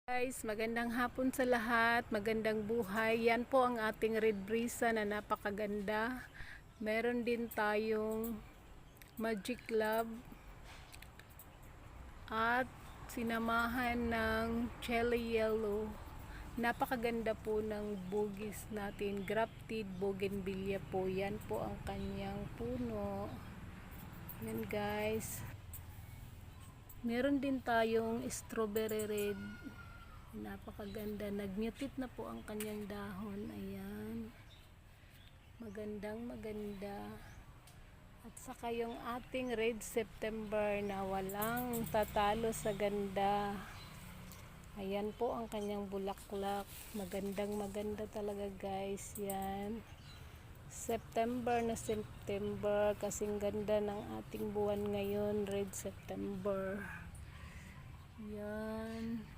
Guys, magandang hapon sa lahat, magandang buhay. Yan po ang ating red brisa na napakaganda. Meron din tayong magic love at sinamahan ng cherry yellow. Napakaganda po ng bugis natin, grafted bougainvillea po. Yan po ang kanyang puno. Yan guys. Meron din tayong strawberry red. Napakaganda. Nagmutate na po ang kanyang dahon. Ayan. Magandang maganda. At saka yung ating red September na walang tatalo sa ganda. Ayan po ang kanyang bulaklak. Magandang maganda talaga guys. Yan. September na September. Kasing ganda ng ating buwan ngayon. Red September. Yan.